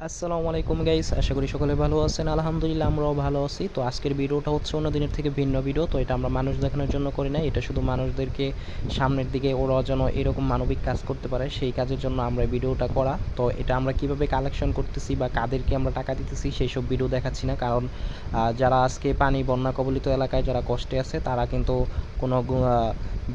আসসালামু আলাইকুম গাইস, আশা করি সকলে ভালো আছেন। আলহামদুলিল্লাহ আমরাও ভালো আছি। তো আজকের ভিডিওটা হচ্ছে অন্য দিনের থেকে ভিন্ন ভিডিও। তো এটা আমরা মানুষ দেখানোর জন্য করি না, এটা শুধু মানুষদেরকে সামনের দিকে ওরা যেন এরকম মানবিক কাজ করতে পারে সেই কাজের জন্য আমরা এই ভিডিওটা করা। তো এটা আমরা কিভাবে কালেকশন করতেছি বা কাদেরকে আমরা টাকা দিতেছি সেই সব ভিডিও দেখাচ্ছি না, কারণ যারা আজকে পানি বন্যা কবলিত এলাকায় যারা কষ্টে আছে তারা কিন্তু কোনো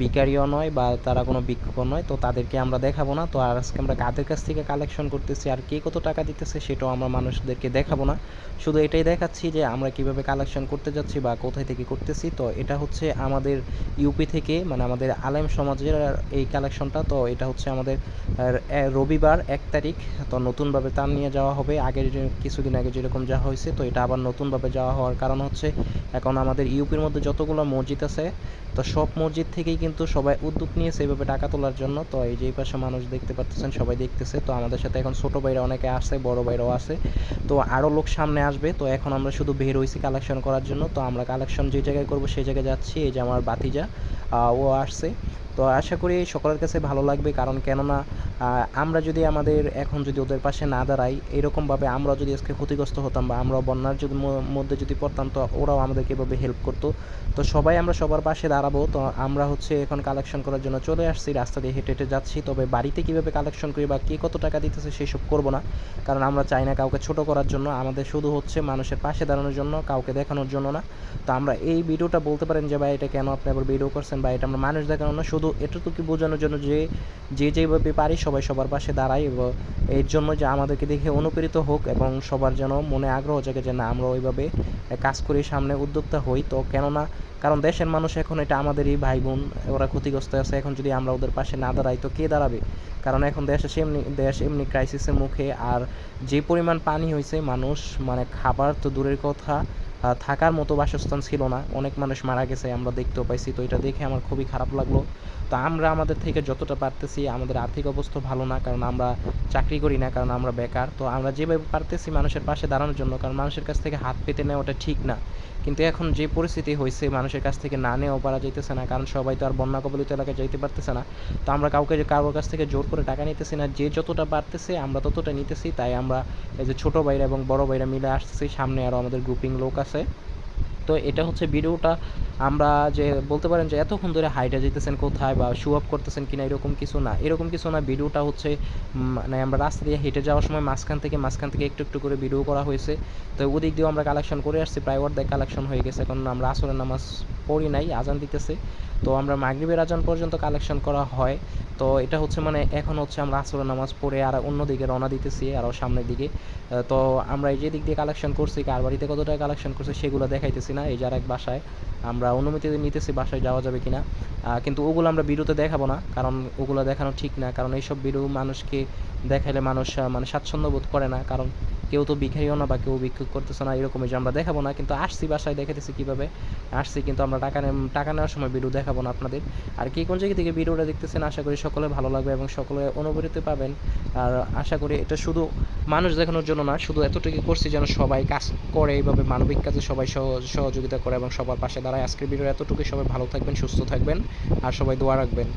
ভিখারিও নয় বা তারা কোনো ভিক্ষুকও নয়। তো তাদেরকে আমরা দেখাবো না। তো আর আজকে আমরা কাদের কাছ থেকে কালেকশন করতেছি আর কে কত টাকা দিতেছে সেটাও আমরা মানুষদেরকে দেখাবো না, শুধু এটাই দেখাচ্ছি যে আমরা কিভাবে কালেকশন করতে যাচ্ছি বা কোথায় থেকে করতেছি। তো এটা হচ্ছে আমাদের ইউপি থেকে, মানে আমাদের আলেম সমাজের এই কালেকশনটা। তো এটা হচ্ছে আমাদের রবিবার 1 তারিখ। তো নতুনভাবে তার নিয়ে যাওয়া হবে। আগের কিছুদিন আগে যেরকম যাওয়া হয়েছে, তো এটা আবার নতুনভাবে যাওয়া হওয়ার কারণ হচ্ছে এখন আমাদের ইউপির মধ্যে যতগুলো মসজিদ আছে, তো সব মসজিদ থেকেই কিন্তু সবাই উদ্যোগ নিয়েছে এইভাবে টাকা তোলার জন্য। তো এই যে এই পাশে মানুষ দেখতে পাচ্ছেন, সবাই দেখতেছে। তো আমাদের সাথে এখন ছোটো ভাইরা অনেকে আসে, বড় ভাইরাও আছে। তো আরও লোক সামনে আসবে। তো এখন আমরা শুধু বের হয়েছি কালেকশন করার জন্য। তো আমরা কালেকশন যে জায়গায় করবো সেই জায়গায় যাচ্ছি। এই যে আমার বাতিজা ও আসছে। তো আশা করি সকলের কাছে ভালো লাগবে, কারণ কেননা আমরা যদি আমাদের এখন যদি ওদের পাশে না দাঁড়াই, এরকমভাবে আমরা যদি আজকে ক্ষতিগ্রস্ত হতাম বা আমরাও বন্যার যদি মধ্যে যদি পড়তাম, তো ওরাও আমাদেরকে এভাবে হেল্প করতো। তো সবাই আমরা সবার পাশে দাঁড়াবো। তো আমরা হচ্ছে এখন কালেকশন করার জন্য চলে আসছি, রাস্তা দিয়ে হেঁটে হেঁটে যাচ্ছি। তবে বাড়িতে কীভাবে কালেকশন করি বা কে কত টাকা দিতেছে সেসব করবো না, কারণ আমরা চাই না কাউকে ছোট করার জন্য। আমাদের শুধু হচ্ছে মানুষের পাশে দাঁড়ানোর জন্য, কাউকে দেখানোর জন্য না। তো আমরা এই ভিডিওটা বলতে পারেন যে ভাই এটা কেন আপনি আবার ভিডিও করছেন, বা এটা আমরা মানুষ দেখানো না, শুধু এটুকু বোঝানোর জন্য যে যেভাবে পারি সবাই সবার পাশে দাঁড়াই, এবং এর জন্য যে আমাদেরকে দেখে অনুপ্রেরিত হোক এবং সবার যেন মনে আগ্রহ জাগে যে না আমরা ওইভাবে কাজ করি, সামনে উদ্যোক্তা হই। তো কেননা কারণ দেশের মানুষ এখন এটা আমাদেরই ভাই বোন, ওরা ক্ষতিগ্রস্ত আছে। এখন যদি আমরা ওদের পাশে না দাঁড়াই তো কে দাঁড়াবে? কারণ এখন দেশ এমনি ক্রাইসিসের মুখে। আর যে পরিমাণ পানি হয়েছে, মানুষ মানে খাবার তো দূরের কথা, থাকার মতো বাসস্থান ছিল না। অনেক মানুষ মারা গেছে, আমরা দেখতেও পাইছি। তো এটা দেখে আমার খুবই খারাপ লাগলো। তো আমরা আমাদের থেকে যতটা পারতেছি, আমাদের আর্থিক অবস্থা ভালো না, কারণ আমরা চাকরি করি না, কারণ আমরা বেকার। তো আমরা যেভাবে পারতেছি মানুষের পাশে দাঁড়ানোর জন্য, কারণ মানুষের কাছ থেকে হাত পেতে নেওয়াটা ঠিক না। কিন্তু এখন যে পরিস্থিতি হয়েছে, মানুষের কাছ থেকে না নেওয়াও পারা যাইতেছে না, কারণ সবাই তো আর বন্যা কবলিত এলাকায় যাইতে পারতেছে না। তো আমরা কারোর কাছ থেকে জোর করে টাকা নিতেছি না, যে যতটা পারতেছে আমরা ততটা নিতেছি। তাই আমরা এই যে ছোটো ভাইরা এবং বড় ভাইরা মিলে আসতেছি, সামনে আরও আমাদের গ্রুপিং লোক আছে। তো এটা হচ্ছে ভিডিওটা। আমরা যে বলতে পারেন যে এতক্ষণ ধরে হাইটা যেতেছেন কোথায় বা শো আপ করতেছেন কিনা, এরকম কিছু না, এরকম কিছু না। ভিডিওটা হচ্ছে মানে আমরা রাস্তা দিয়ে হেঁটে যাওয়ার সময় মাঝখান থেকে একটু একটু করে ভিডিও করা হয়েছে। তো ওদিক দিয়েও আমরা কালেকশন করে আসছি, প্রায় অর্ধেক কালেকশন হয়ে গেছে। এখন আমরা আসরের নামাজ পড়ি নাই, আজান দিতেছে। তো আমরা মাগরিবের আজান পর্যন্ত কালেকশন করা হয়। তো এটা হচ্ছে মানে এখন হচ্ছে আমরা আসরের নামাজ পড়ে আর অন্যদিকে রওনা দিতেছি, আরও সামনের দিকে। তো আমরা এই যে দিক দিয়ে কালেকশন করছি, কার বাড়িতে কত টাকা কালেকশন করছি সেগুলো দেখাইতেছি না। এই যার এক বাসায় আমরা অনুমতি নিতেছি বাসায় যাওয়া যাবে কিনা, কিন্তু ওগুলো আমরা ভিডিওতে দেখাবো না, কারণ ওগুলো দেখানো ঠিক না। কারণ এইসব ভিডিও মানুষকে দেখাইলে মানুষ মানে স্বাচ্ছন্দ্য বোধ করে না, কারণ কেউ তো ভিখারিও না বা কেউ ভিক্ষুক করতেছে না, এরকমই যে আমরা দেখাবো না। কিন্তু আসছি বাসায় দেখাতেছি কীভাবে আসছি, কিন্তু আমরা টাকা নেওয়ার সময় ভিডিও দেখাবো না আপনাদের। আর কে কোন জায়গা থেকে ভিডিওটা দেখতেছেন, আশা করি সকলে ভালো লাগবে এবং সকলে অনুপ্রেরিত পাবেন। আর আশা করি এটা শুধু মানুষ দেখানোর জন্য না, শুধু এতটুকু করছি যেন সবাই কাজ করে এইভাবে মানবিক কাজে সবাই সহযোগিতা করে এবং সবার পাশে দাঁড়ায়। আজকের ভিডিও এতটুকুই। সবাই ভালো থাকবেন, সুস্থ থাকবেন, আর সবাই দোয়া রাখবেন।